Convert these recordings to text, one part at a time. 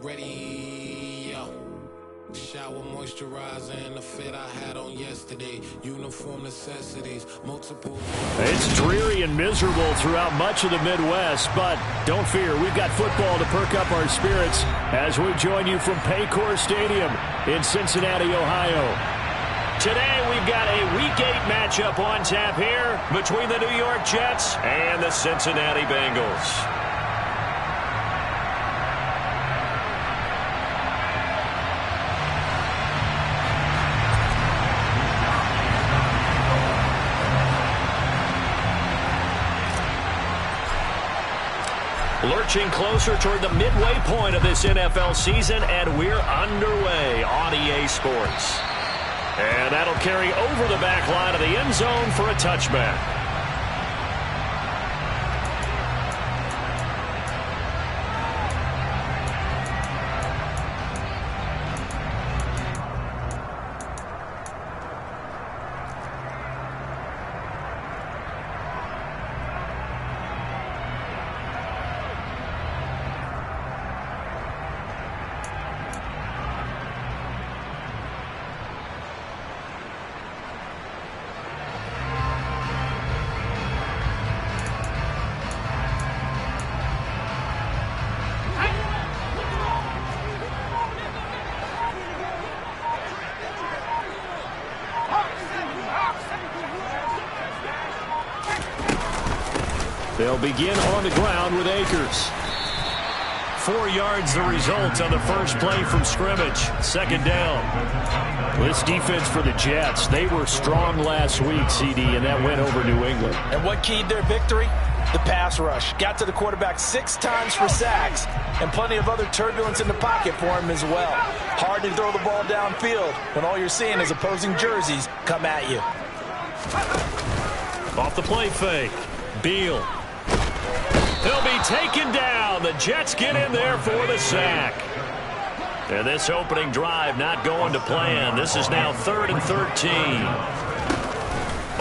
ready, yo. Shower moisturizer and the fit I had on yesterday. Uniform necessities, multiple. It's dreary and miserable throughout much of the Midwest, but don't fear, we've got football to perk up our spirits as we join you from Paycor Stadium in Cincinnati, Ohio. Today we've got a Week 8 matchup on tap here between the New York Jets and the Cincinnati Bengals. Lurching closer toward the midway point of this NFL season, and we're underway on EA Sports. And that'll carry over the back line of the end zone for a touchback. They'll begin on the ground with Akers. 4 yards the result on the first play from scrimmage. Second down. This defense for the Jets, they were strong last week, CD, and that went over New England. And what keyed their victory? The pass rush. Got to the quarterback 6 times for sacks, and plenty of other turbulence in the pocket for him as well. Hard to throw the ball downfield when all you're seeing is opposing jerseys come at you. Off the play fake. Beal. He'll be taken down. The Jets get in there for the sack. And this opening drive not going to plan. This is now 3rd and 13.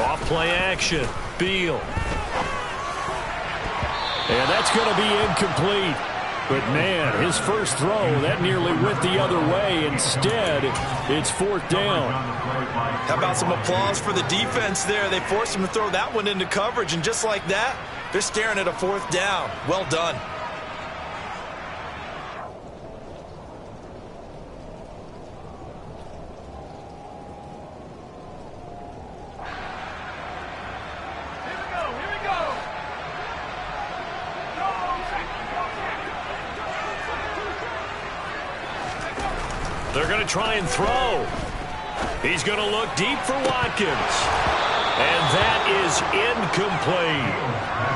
Off play action. Beal. And that's going to be incomplete. But, man, his first throw, that nearly went the other way. Instead, it's 4th down. How about some applause for the defense there? They forced him to throw that one into coverage, and just like that, they're staring at a 4th down. Well done. They're going to try and throw. He's going to look deep for Watkins. And that is incomplete.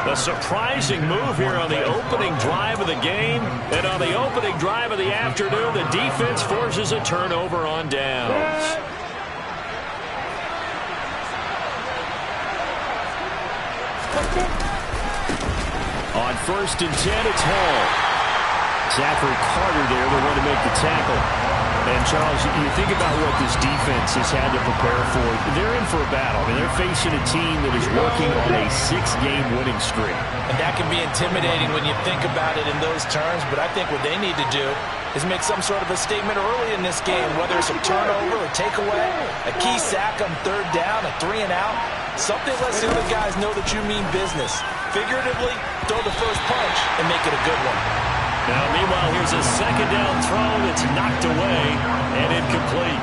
A surprising move here on the opening drive of the game. And on the opening drive of the afternoon, the defense forces a turnover on downs. On 1st and 10, it's Hall. Zachary Carter there, the one to make the tackle. And, Charles, you think about what this defense has had to prepare for. They're in for a battle. I mean, they're facing a team that is working on a 6-game winning streak. And that can be intimidating when you think about it in those terms, but I think what they need to do is make some sort of a statement early in this game, whether it's a turnover, a takeaway, a key sack on 3rd down, a 3-and-out. Something lets the other guys know that you mean business. Figuratively, throw the first punch and make it a good one. Now, meanwhile, here's a 2nd down throw that's knocked away and incomplete.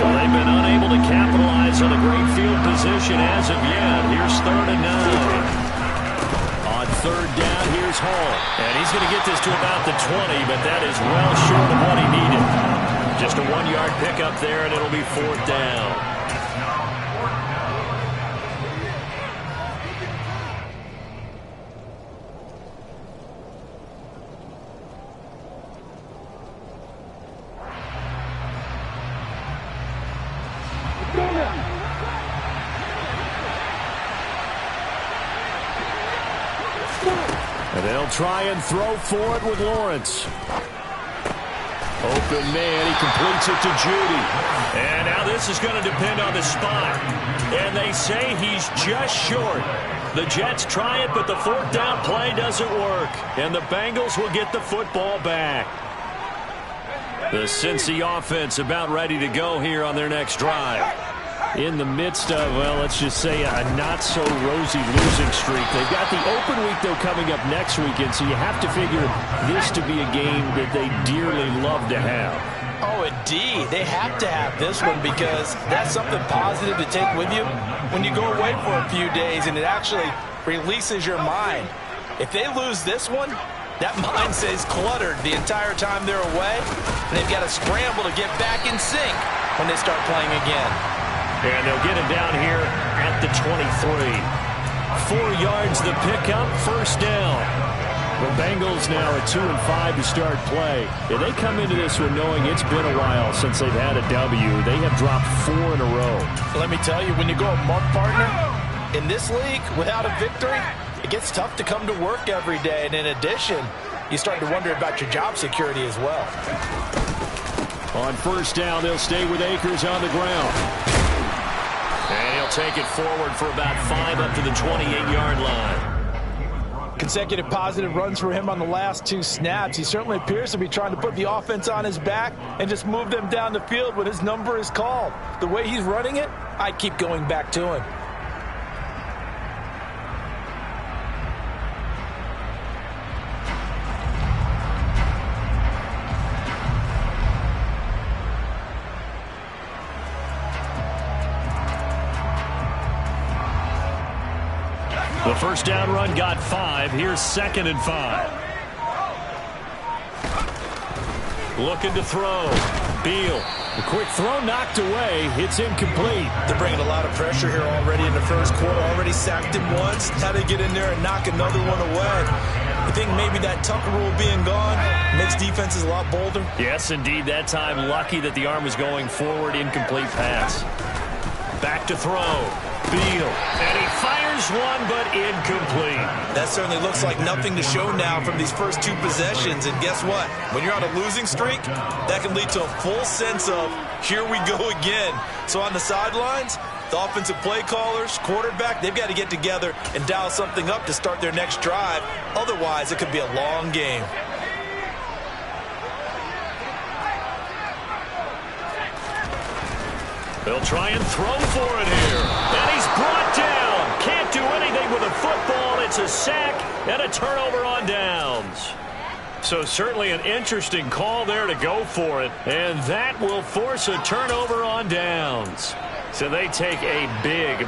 So they've been unable to capitalize on a great field position as of yet. Here's 3rd and 9. On 3rd down, here's Hall. And he's going to get this to about the 20, but that is well short of what he needed. Just a 1-yard pickup there, and it'll be 4th down. And they'll try and throw for it with Lawrence. Open man, he completes it to Judy. And now this is going to depend on the spot. And they say he's just short. The Jets try it, but the 4th down play doesn't work. And the Bengals will get the football back. The Cincy offense about ready to go here on their next drive. In the midst of, well, let's just say a not-so-rosy losing streak. They've got the open week, though, coming up next weekend, so you have to figure this to be a game that they dearly love to have. Oh, indeed. They have to have this one because that's something positive to take with you when you go away for a few days, and it actually releases your mind. If they lose this one, that mind stays cluttered the entire time they're away, and they've got to scramble to get back in sync when they start playing again. And they'll get it down here at the 23. 4 yards the pickup, first down. The Bengals now at 2-5 to start play. And they come into this one knowing it's been a while since they've had a W. They have dropped 4 in a row. Let me tell you, when you go a month partner in this league without a victory, it gets tough to come to work every day. And in addition, you start to wonder about your job security as well. On first down, they'll stay with Akers on the ground. And he'll take it forward for about 5 up to the 28-yard line. Consecutive positive runs for him on the last 2 snaps. He certainly appears to be trying to put the offense on his back and just move them down the field when his number is called. The way he's running it, I'd keep going back to him. The first down run got 5. Here's 2nd and 5. Looking to throw. Beal. The quick throw knocked away. It's incomplete. They're bringing a lot of pressure here already in the first quarter. Already sacked him once. Now they get in there and knock another one away. I think maybe that Tucker rule being gone makes defenses a lot bolder. Yes, indeed. That time lucky that the arm was going forward. Incomplete pass. Back to throw. Beal. And he fires one, but incomplete. That certainly looks like nothing to show now from these first 2 possessions. And guess what? When you're on a losing streak, that can lead to a full sense of, here we go again. So on the sidelines, the offensive play callers, quarterback, they've got to get together and dial something up to start their next drive. Otherwise, it could be a long game. They'll try and throw for it here. And he's brought down. Can't do anything with a football. It's a sack and a turnover on downs. So certainly an interesting call there to go for it. And that will force a turnover on downs. So they take a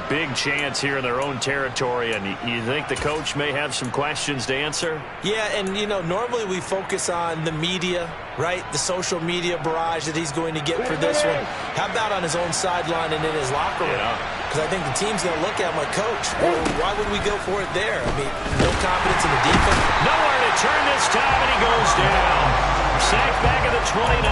big chance here in their own territory. And you think the coach may have some questions to answer? Yeah, and, you know, normally we focus on the media, right? The social media barrage that he's going to get for this one. How about on his own sideline and in his locker room? Because I think the team's going to look at him like, Coach, well, why would we go for it there? I mean, no confidence in the defense. Nowhere to turn this time, and he goes down. Sacked back at the 29.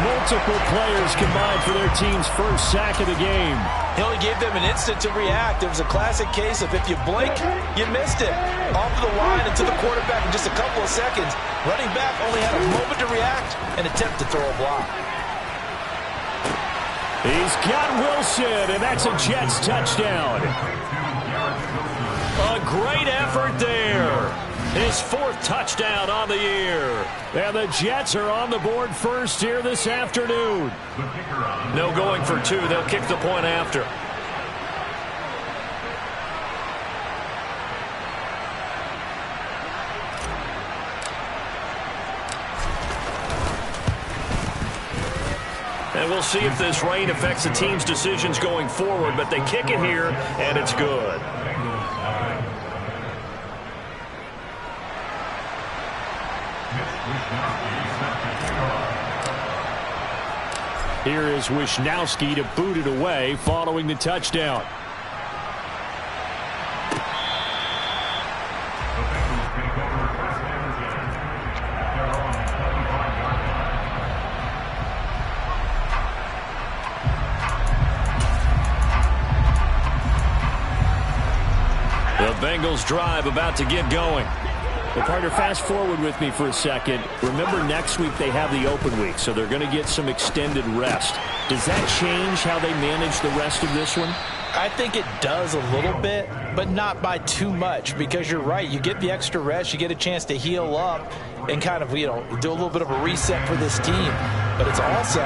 Multiple players combined for their team's first sack of the game. He only gave them an instant to react. It was a classic case of if you blink, you missed it. Off of the line and to the quarterback in just a couple of seconds. Running back only had a moment to react and attempt to throw a block. He's got Wilson, and that's a Jets touchdown. A great effort there. His 4th touchdown on the year. And the Jets are on the board first here this afternoon. No going for 2. They'll kick the point after. And we'll see if this rain affects the team's decisions going forward, but they kick it here, and it's good. Here is Wisnowski to boot it away following the touchdown. The Bengals drive about to get going. Well, partner, fast forward with me for a second. Remember, next week they have the open week, so they're going to get some extended rest. Does that change how they manage the rest of this one? I think it does a little bit, but not by too much, because you're right. You get the extra rest, you get a chance to heal up and kind of, do a little bit of a reset for this team. But it's also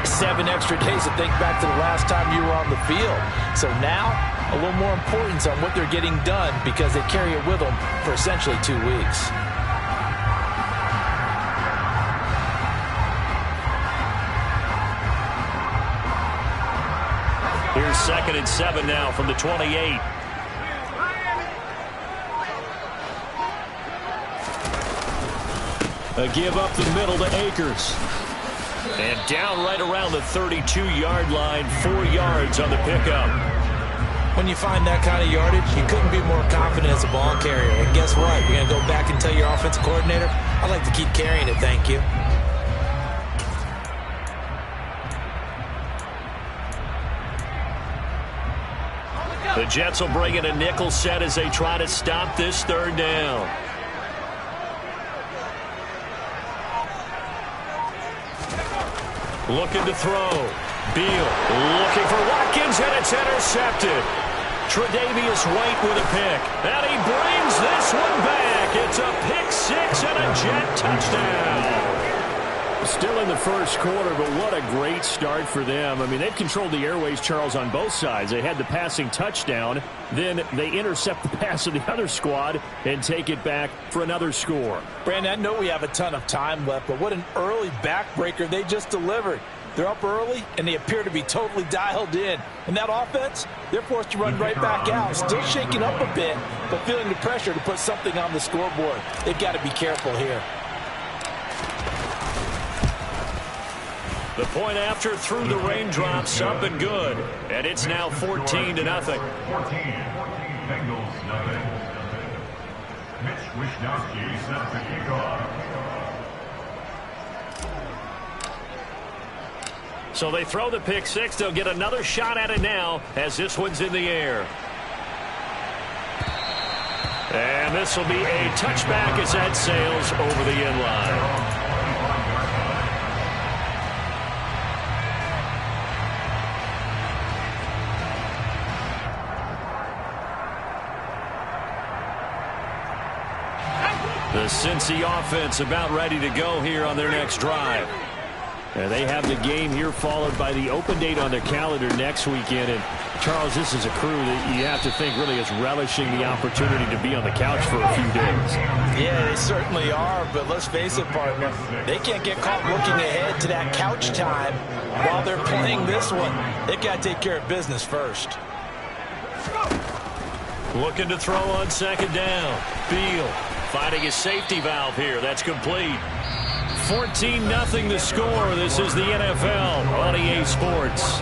7 extra days to think back to the last time you were on the field. So now, a little more importance on what they're getting done, because they carry it with them for essentially 2 weeks. Here's 2nd and 7 now from the 28. A give up the middle to Akers. And down right around the 32-yard line, 4 yards on the pickup. When you find that kind of yardage, you couldn't be more confident as a ball carrier. And guess what? You're going to go back and tell your offensive coordinator, I'd like to keep carrying it, thank you. The Jets will bring in a nickel set as they try to stop this 3rd down. Looking to throw. Beal looking for Watkins, and it's intercepted. Tre'Davious White with a pick. And he brings this one back. It's a pick 6 and a Jet touchdown. Still in the first quarter, but what a great start for them. I mean, they've controlled the airways, Charles, on both sides. They had the passing touchdown. Then they intercept the pass of the other squad and take it back for another score. Brandon, I know we have a ton of time left, but what an early backbreaker they just delivered. They're up early, and they appear to be totally dialed in. And that offense, they're forced to run right back out. Still shaking up a bit, but feeling the pressure to put something on the scoreboard. They've got to be careful here. The point after through the raindrops, up and good. And it's now 14-0. 14 Bengals, nothing. Mitch Wishnowsky set the kickoff. So they throw the pick 6. They'll get another shot at it now as this one's in the air. And this will be a touchback as that sails over the end line. The Cincy offense about ready to go here on their next drive. And they have the game here followed by the open date on their calendar next weekend. And Charles, this is a crew that you have to think really is relishing the opportunity to be on the couch for a few days. Yeah, they certainly are, but let's face it, partner, they can't get caught looking ahead to that couch time while they're playing this one. They've got to take care of business first. Looking to throw on 2nd down. Beal finding his safety valve here. That's complete. 14-0 the score. This is the NFL on EA Sports.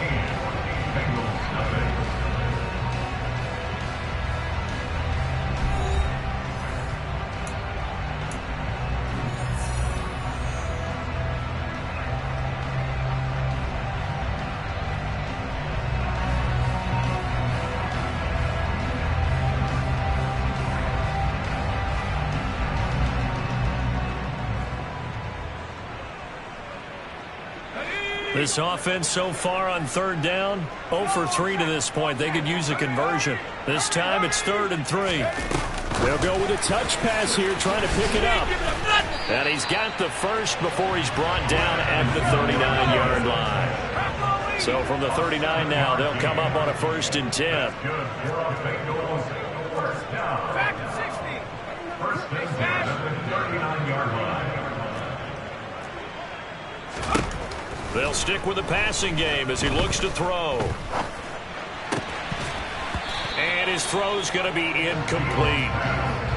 This offense so far on 3rd down, 0 for 3 to this point. They could use a conversion. This time it's 3rd and 3. They'll go with a touch pass here, trying to pick it up. And he's got the first before he's brought down at the 39-yard line. So from the 39 now, they'll come up on a 1st and 10. Back to 60. First and 10 at the 39-yard line. They'll stick with the passing game as he looks to throw. And his throw's going to be incomplete.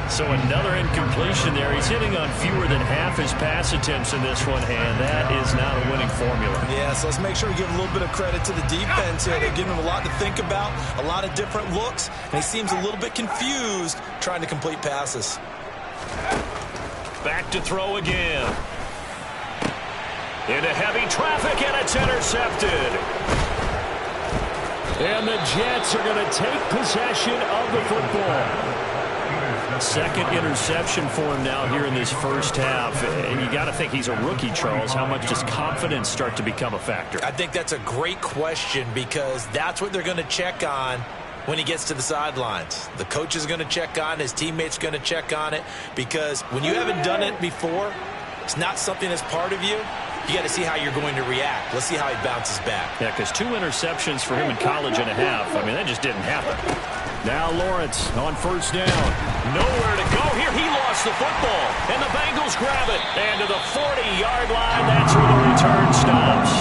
So another incompletion there. He's hitting on fewer than half his pass attempts in this one, and that is not a winning formula. Yeah, so let's make sure we give a little bit of credit to the defense here. They're giving him a lot to think about, a lot of different looks, and he seems a little bit confused trying to complete passes. Back to throw again. Into heavy traffic, and it's intercepted. And the Jets are going to take possession of the football. Second interception for him now here in this first half. And you got to think he's a rookie, Charles. How much does confidence start to become a factor? I think that's a great question because that's what they're going to check on when he gets to the sidelines. The coach is going to check on it. His teammates are going to check on it because when you haven't done it before, it's not something that's part of you. You got to see how you're going to react. Let's see how he bounces back. Yeah, because 2 interceptions for him in college and a half. I mean, that just didn't happen. Now Lawrence on first down. Nowhere to go here. He lost the football. And the Bengals grab it. And to the 40-yard line, that's where the return stops.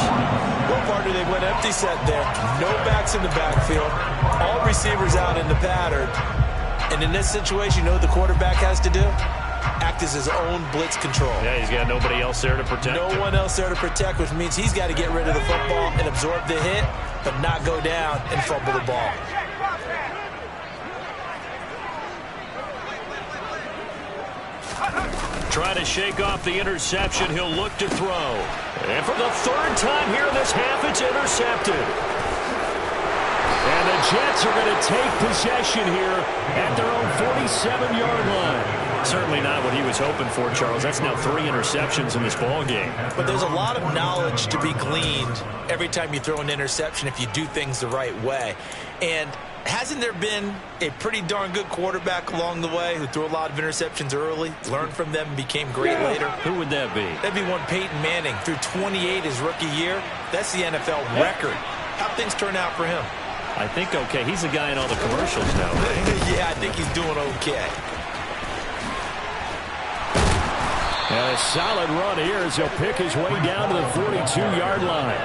Well, partner, they went empty set there. No backs in the backfield. All receivers out in the pattern. And in this situation, you know what the quarterback has to do? Act as his own blitz control. Yeah, he's got nobody else there to protect. No one else there to protect, which means he's got to get rid of the football and absorb the hit, but not go down and fumble the ball. Trying to shake off the interception. He'll look to throw. And for the third time here in this half, it's intercepted. And the Jets are going to take possession here at their own 47-yard line. Certainly not what he was hoping for, Charles. That's now 3 interceptions in this ball game. But there's a lot of knowledge to be gleaned every time you throw an interception if you do things the right way. And hasn't there been a pretty darn good quarterback along the way who threw a lot of interceptions early, learned from them, and became great later? Who would that be? That'd be one Peyton Manning. Threw 28 his rookie year. That's the NFL record. How'd things turn out for him? I think okay. He's the guy in all the commercials now. Yeah, I think he's doing okay. And a solid run here as he'll pick his way down to the 42-yard line.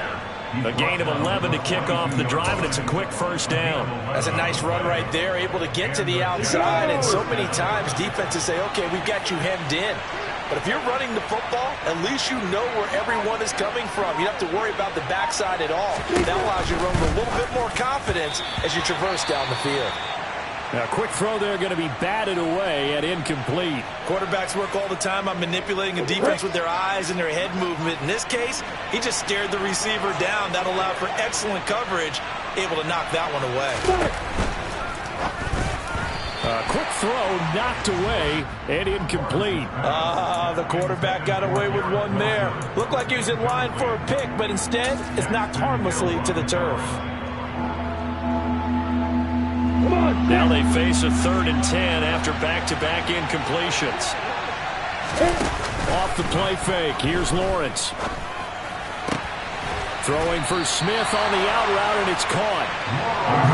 A gain of 11 to kick off the drive, and it's a quick first down. That's a nice run right there, able to get to the outside. And so many times defenses say, okay, we've got you hemmed in. But if you're running the football, at least you know where everyone is coming from. You don't have to worry about the backside at all. That allows you to run with a little bit more confidence as you traverse down the field. Now, quick throw there going to be batted away at incomplete. Quarterbacks work all the time on manipulating a defense with their eyes and their head movement. In this case, he just stared the receiver down. That allowed for excellent coverage, able to knock that one away. Quick throw knocked away and incomplete. The quarterback got away with one there. Looked like he was in line for a pick, but instead it's knocked harmlessly to the turf. Now they face a 3rd and 10 after back-to-back incompletions. Off the play fake, here's Lawrence. Throwing for Smith on the out route, and it's caught.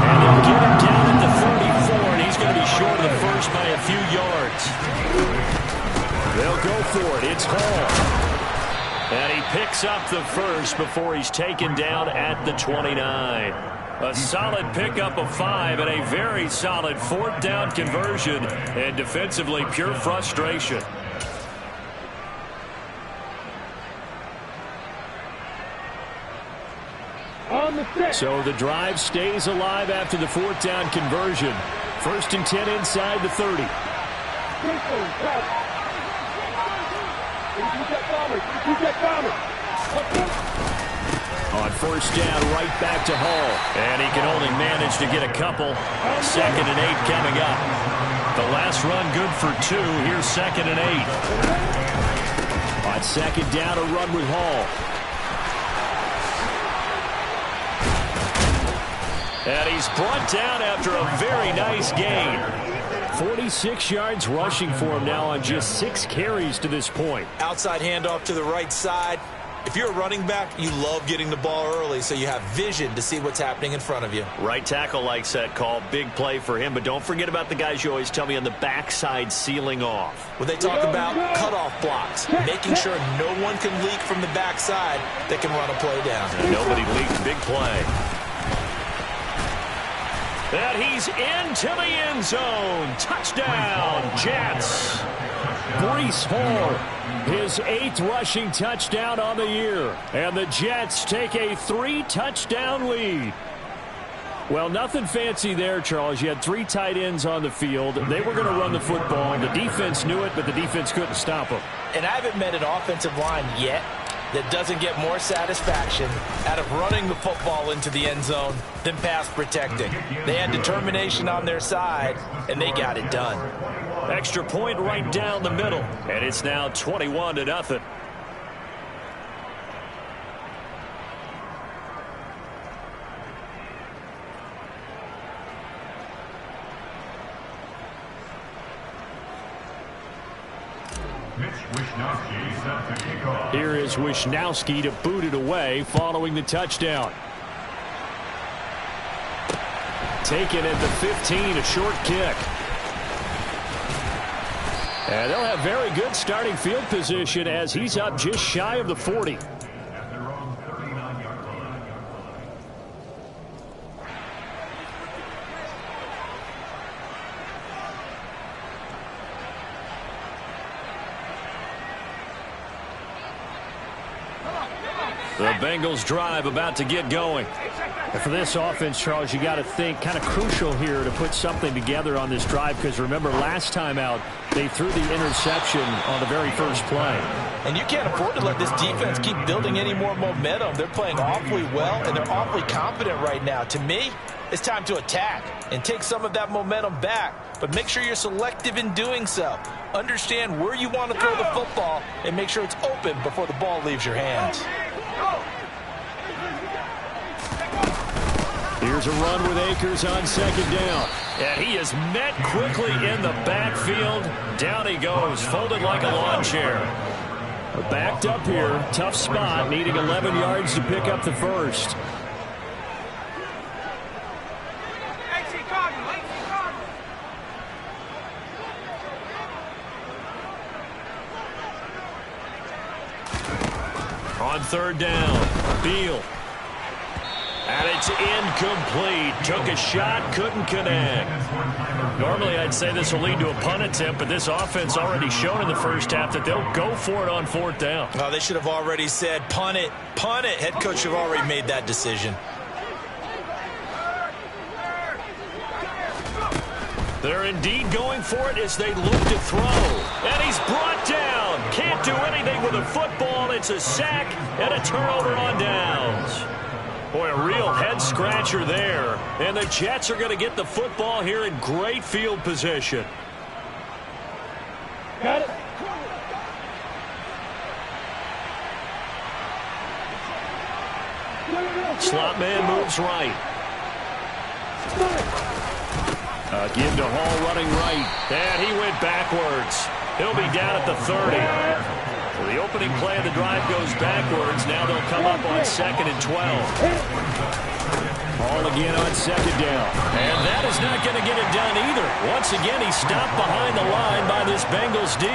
And they'll get him down at the 34, and he's going to be short of the first by a few yards. They'll go for it. It's Hall. And he picks up the first before he's taken down at the 29. A solid pickup of 5 and a very solid 4th down conversion, and defensively pure frustration. So the drive stays alive after the 4th down conversion. 1st and 10 inside the 30. On 1st down, right back to Hall. And he can only manage to get a couple. 2nd and 8 coming up. The last run good for 2. Here's 2nd and 8. On 2nd down, a run with Hall. And he's brought down after a very nice gain. 46 yards rushing for him now on just 6 carries to this point. Outside handoff to the right side. If you're a running back, you love getting the ball early so you have vision to see what's happening in front of you. Right tackle likes that call. Big play for him, but don't forget about the guys you always tell me on the backside sealing off. When they talk about cutoff blocks, making sure no one can leak from the backside that can run a play down. And nobody leaked. Big play. And he's into the end zone. Touchdown, Jets. Breece Hall, his 8th rushing touchdown on the year. And the Jets take a 3-touchdown lead. Well, nothing fancy there, Charles. You had 3 tight ends on the field. They were going to run the football. The defense knew it, but the defense couldn't stop them. And I haven't met an offensive line yet that doesn't get more satisfaction out of running the football into the end zone than pass protecting. They had determination on their side, and they got it done. Extra point right down the middle. And it's now 21-0. Here is Wisnowski to boot it away following the touchdown. Taken at the 15, a short kick. And they'll have very good starting field position as he's up just shy of the 40. The Bengals drive about to get going. And for this offense, Charles, you got to think kind of crucial here to put something together on this drive, because remember last time out they threw the interception on the very first play. And you can't afford to let this defense keep building any more momentum. They're playing awfully well, and they're awfully confident right now. To me, it's time to attack and take some of that momentum back, but make sure you're selective in doing so. Understand where you want to throw the football and make sure it's open before the ball leaves your hands. Here's a run with Akers on second down. And he is met quickly in the backfield. Down he goes, folded like a lawn chair. Backed up here, tough spot, needing 11 yards to pick up the first. On third down, Beal. And it's incomplete. Took a shot, couldn't connect. Normally I'd say this will lead to a punt attempt, but this offense already shown in the first half that they'll go for it on fourth down. Oh, they should have already said punt it, punt it. Head coach should have already made that decision. They're indeed going for it as they look to throw. And he's brought down. Can't do anything with a football. It's a sack and a turnover on downs. Boy, a real head-scratcher there. And the Jets are going to get the football here in great field position. Got it. Slot man moves right. Give to Hall running right. And he went backwards. He'll be down at the 30. Well, the opening play of the drive goes backwards. Now they'll come up on 2nd and 12. Hall again on second down. And that is not going to get it done either. Once again, he's stopped behind the line by this Bengals D.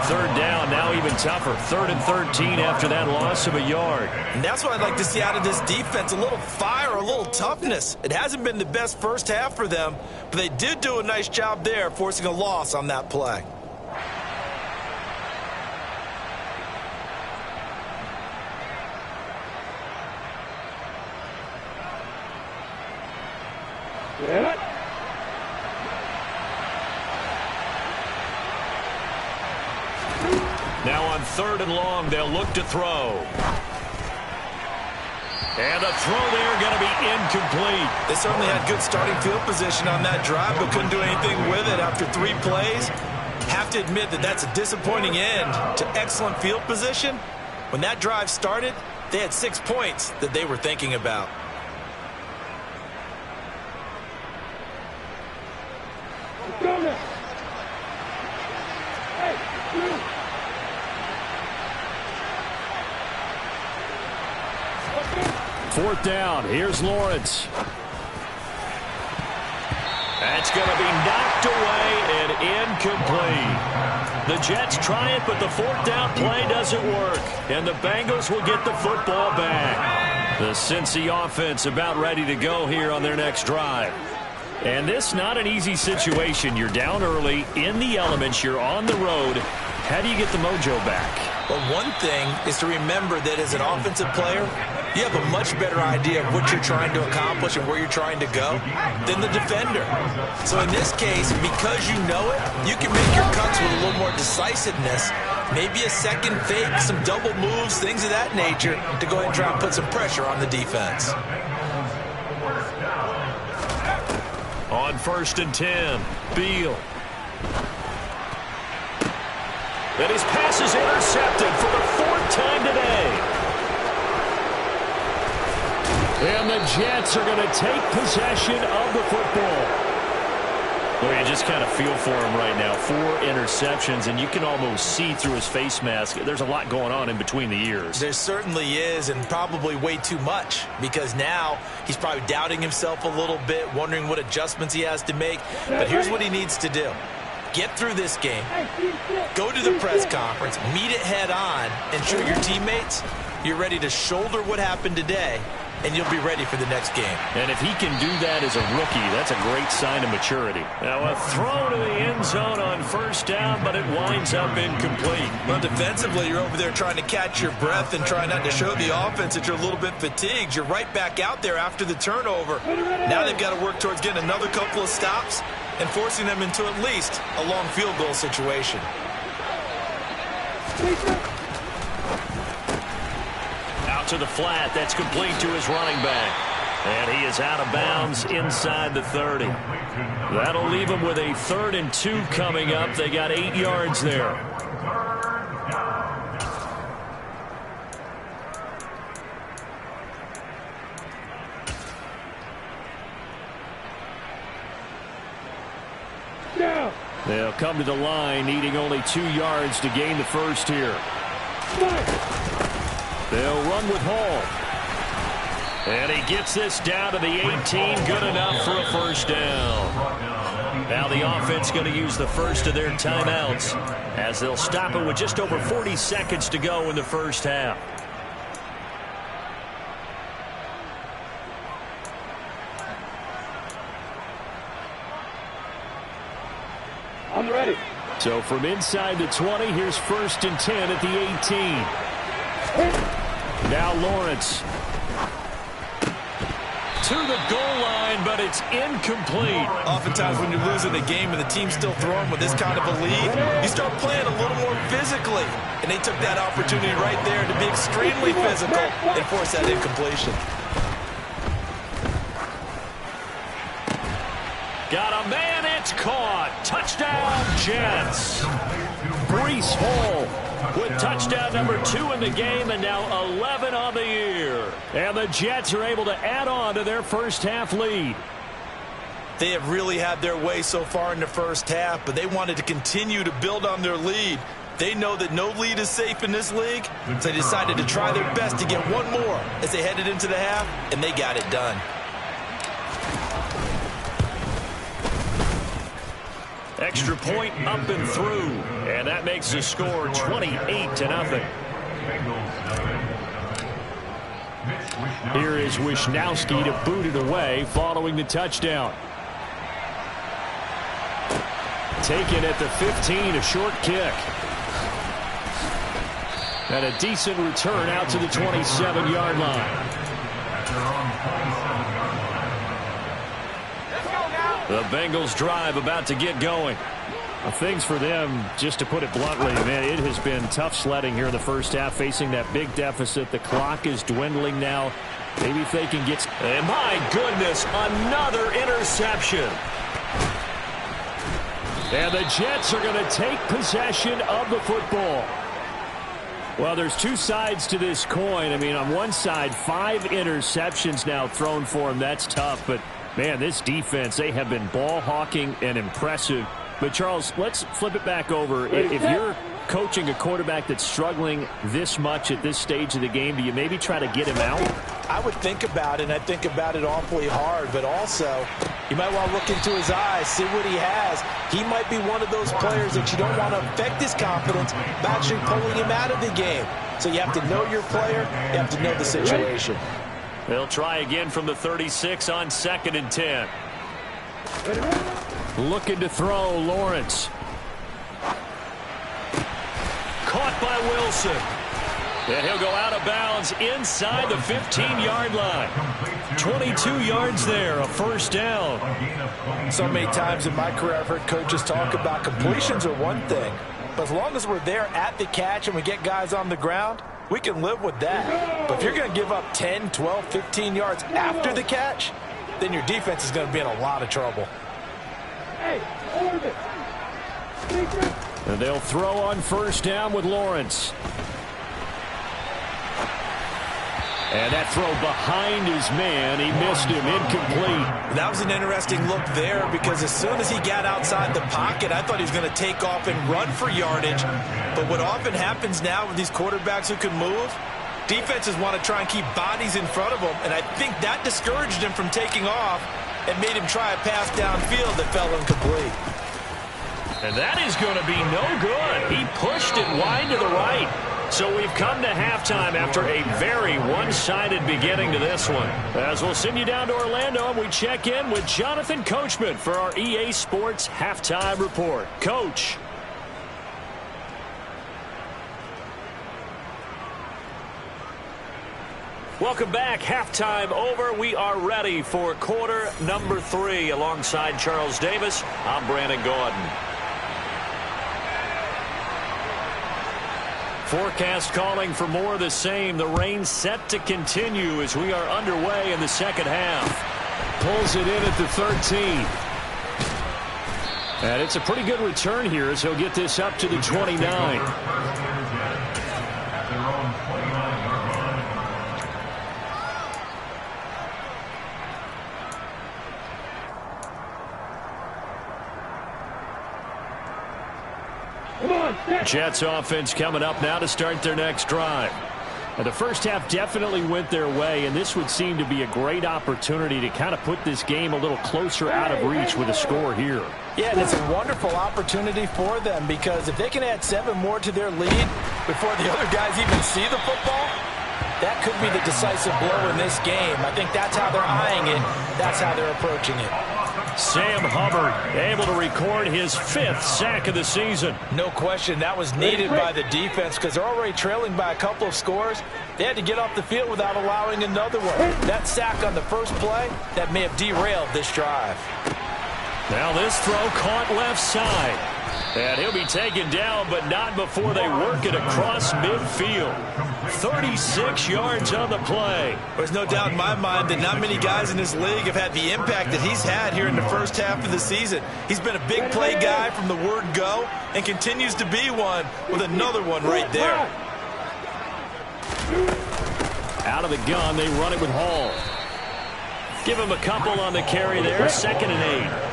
Third down, now even tougher. 3rd and 13 after that loss of a yard. And that's what I'd like to see out of this defense. A little fire, a little toughness. It hasn't been the best first half for them, but they did do a nice job there, forcing a loss on that play. Now on 3rd and long, they'll look to throw. And the throw there going to be incomplete. They certainly had good starting field position on that drive, but couldn't do anything with it after 3 plays. Have to admit that that's a disappointing end to excellent field position. When that drive started, they had 6 points that they were thinking about. Fourth down. Here's Lawrence. That's going to be knocked away and incomplete. The Jets try it, but the 4th down play doesn't work. And the Bengals will get the football back. The Cincy offense about ready to go here on their next drive. And this not an easy situation. You're down early, in the elements, you're on the road. How do you get the mojo back? Well, one thing is to remember that as an offensive player, you have a much better idea of what you're trying to accomplish and where you're trying to go than the defender. So in this case, because you know it, you can make your cuts with a little more decisiveness, maybe a second fake, some double moves, things of that nature, to go ahead and try and put some pressure on the defense. On 1st and 10, Beal. And his pass is intercepted for the 4th time today. And the Jets are going to take possession of the football. Well, you just kind of feel for him right now. 4 interceptions, and you can almost see through his face mask. There's a lot going on in between the ears. There certainly is, and probably way too much, because now he's probably doubting himself a little bit, wondering what adjustments he has to make. But here's what he needs to do. Get through this game, go to the press conference, meet it head on, and show your teammates you're ready to shoulder what happened today, and you'll be ready for the next game. And if he can do that as a rookie, that's a great sign of maturity. Now a throw to the end zone on 1st down, but it winds up incomplete. Well, defensively, you're over there trying to catch your breath and try not to show the offense that you're a little bit fatigued. You're right back out there after the turnover. Now they've got to work towards getting another couple of stops and forcing them into at least a long field goal situation. Out to the flat. That's complete to his running back. And he is out of bounds inside the 30. That'll leave him with a 3rd and 2 coming up. They got 8 yards there. They'll come to the line, needing only 2 yards to gain the first here. They'll run with Hall. And he gets this down to the 18. Good enough for a 1st down. Now the offense going to use the first of their timeouts as they'll stop it with just over 40 seconds to go in the 1st half. I'm ready. So from inside the 20, here's 1st and 10 at the 18. Now Lawrence. To the goal line, but it's incomplete. Oftentimes when you're losing a game and the team's still throwing with this kind of a lead, you start playing a little more physically. And they took that opportunity right there to be extremely physical and force that incompletion. Got a man, it's caught. Touchdown, Jets. Breece Hall with touchdown number 2 in the game and now 11 on the year. And the Jets are able to add on to their 1st half lead. They have really had their way so far in the 1st half, but they wanted to continue to build on their lead. They know that no lead is safe in this league, so they decided to try their best to get one more as they headed into the half, and they got it done. Extra point up and through, and that makes the score 28-0. Here is Wisnowski to boot it away following the touchdown. Taken at the 15, a short kick. And a decent return out to the 27-yard line. The Bengals drive about to get going. Things for them, just to put it bluntly, man, it has been tough sledding here in the 1st half, facing that big deficit. The clock is dwindling now. Maybe if they can get... And my goodness, another interception. And the Jets are going to take possession of the football. Well, there's 2 sides to this coin. I mean, on one side, 5 interceptions now thrown for him. That's tough, but... man, this defense, they have been ball hawking and impressive. But, Charles, let's flip it back over. If you're coaching a quarterback that's struggling this much at this stage of the game, do you maybe try to get him out? I would think about it, and I think about it awfully hard. But also, you might want to look into his eyes, see what he has. He might be one of those players that you don't want to affect his confidence by actually pulling him out of the game. So you have to know your player. You have to know the situation. They'll try again from the 36 on 2nd and 10. Looking to throw, Lawrence. Caught by Wilson. And he'll go out of bounds inside the 15-yard line. 22 yards there, a 1st down. So many times in my career I've heard coaches talk about completions are one thing. But as long as we're there at the catch and we get guys on the ground, we can live with that. But if you're going to give up 10, 12, 15 yards after the catch, then your defense is going to be in a lot of trouble. Hey, hold it. And they'll throw on first down with Lawrence. And that throw behind his man, he missed him, incomplete. That was an interesting look there because as soon as he got outside the pocket, I thought he was going to take off and run for yardage. But what often happens now with these quarterbacks who can move, defenses want to try and keep bodies in front of them, and I think that discouraged him from taking off and made him try a pass downfield that fell incomplete. And that is going to be no good. He pushed it wide to the right. So we've come to halftime after a very one-sided beginning to this one. As we'll send you down to Orlando, and we check in with Jonathan Coachman for our EA Sports Halftime Report. Coach. Welcome back. Halftime over. We are ready for quarter number 3. Alongside Charles Davis, I'm Brandon Gordon. Forecast calling for more of the same. The rain set to continue as we are underway in the second half. Pulls it in at the 13. And it's a pretty good return here as he'll get this up to the 29. Jets offense coming up now to start their next drive. And the first half definitely went their way, and this would seem to be a great opportunity to kind of put this game a little closer out of reach with a score here. Yeah, and it's a wonderful opportunity for them because if they can add 7 more to their lead before the other guys even see the football, that could be the decisive blow in this game. I think that's how they're eyeing it. That's how they're approaching it. Sam Hubbard able to record his 5th sack of the season. No question that was needed by the defense because they're already trailing by a couple of scores. They had to get off the field without allowing another one. That sack on the first play, that may have derailed this drive. Now this throw caught left side. And he'll be taken down, but not before they work it across midfield. 36 yards on the play. There's no doubt in my mind that not many guys in this league have had the impact that he's had here in the first half of the season. He's been a big play guy from the word go and continues to be one with another one right there. Out of the gun, they run it with Hall. Give him a couple on the carry there, 2nd and 8.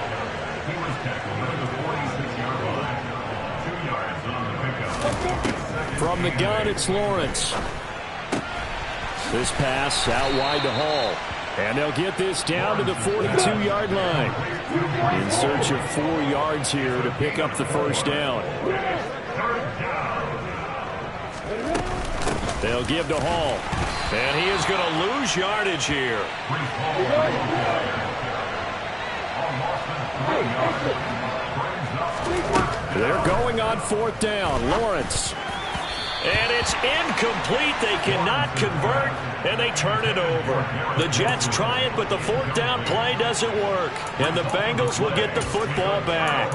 From the gun, it's Lawrence. This pass out wide to Hall. And they'll get this down to the 42-yard line. In search of 4 yards here to pick up the first down. They'll give to Hall. And he is going to lose yardage here. They're going on 4th down. Lawrence. And it's incomplete. They cannot convert, and they turn it over. The Jets try it, but the 4th down play doesn't work. And the Bengals will get the football back.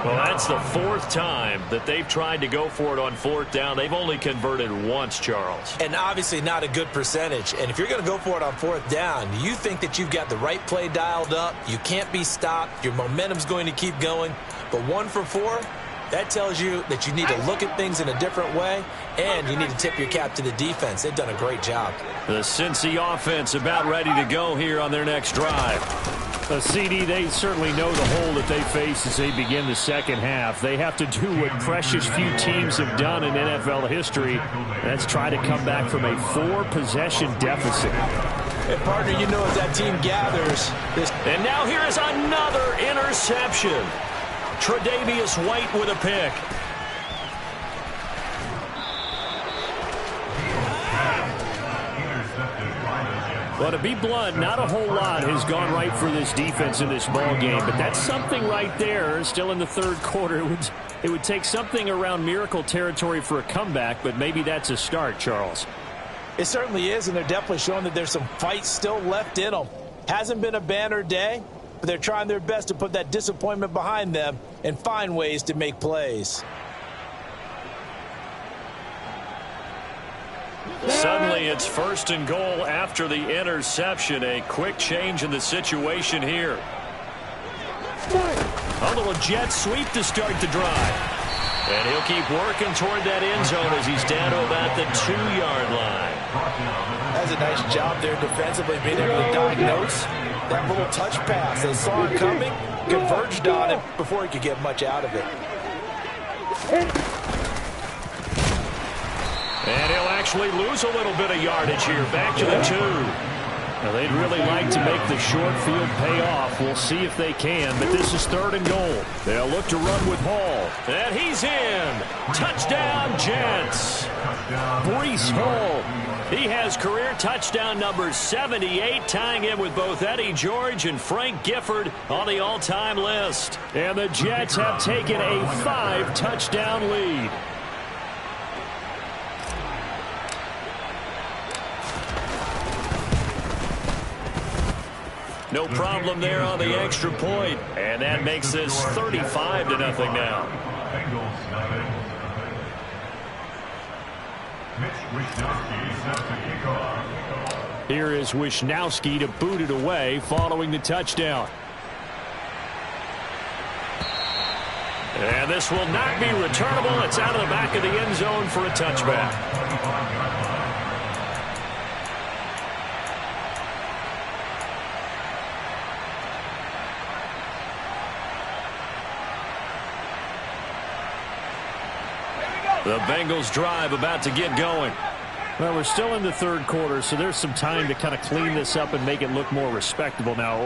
Well, that's the 4th time that they've tried to go for it on 4th down. They've only converted once, Charles. And obviously not a good percentage. And if you're going to go for it on 4th down, you think that you've got the right play dialed up. You can't be stopped. Your momentum's going to keep going. But 1 for 4, that tells you that you need to look at things in a different way, and you need to tip your cap to the defense. They've done a great job. The Cincy offense about ready to go here on their next drive. The CD, they certainly know the hole that they face as they begin the second half. They have to do what precious few teams have done in NFL history. That's try to come back from a 4-possession deficit. And partner, you know as that team gathers this. And now here is another interception. Tre'Davious White with a pick. Well, to be blunt, not a whole lot has gone right for this defense in this ball game, but that's something right there. Still in the 3rd quarter, it would take something around miracle territory for a comeback, but maybe that's a start, Charles. It certainly is, and they're definitely showing that there's some fight still left in them. Hasn't been a banner day, but they're trying their best to put that disappointment behind them and find ways to make plays. Suddenly it's 1st and goal after the interception. A quick change in the situation here. A little jet sweep to start the drive. And he'll keep working toward that end zone as he's down to about the 2-yard line. That's a nice job there defensively, being able to diagnose that little touch pass. They saw it coming, converged on it before he could get much out of it. And he'll actually lose a little bit of yardage here. Back to the 2. Now, they'd really like to make the short field pay off. We'll see if they can, but this is 3rd and goal. They'll look to run with Hall. And he's in. Touchdown, Jets. Breece Hall. He has career touchdown number 78, tying him with both Eddie George and Frank Gifford on the all-time list. And the Jets have taken a 5-touchdown lead. No problem there on the extra point. And that makes this 35-0 now. Bengals 7. Wishnowski set to kick off. Here is Wishnowski to boot it away following the touchdown. And this will not be returnable. It's out of the back of the end zone for a touchback. The Bengals drive about to get going. Well, we're still in the 3rd quarter, so there's some time to kind of clean this up and make it look more respectable now.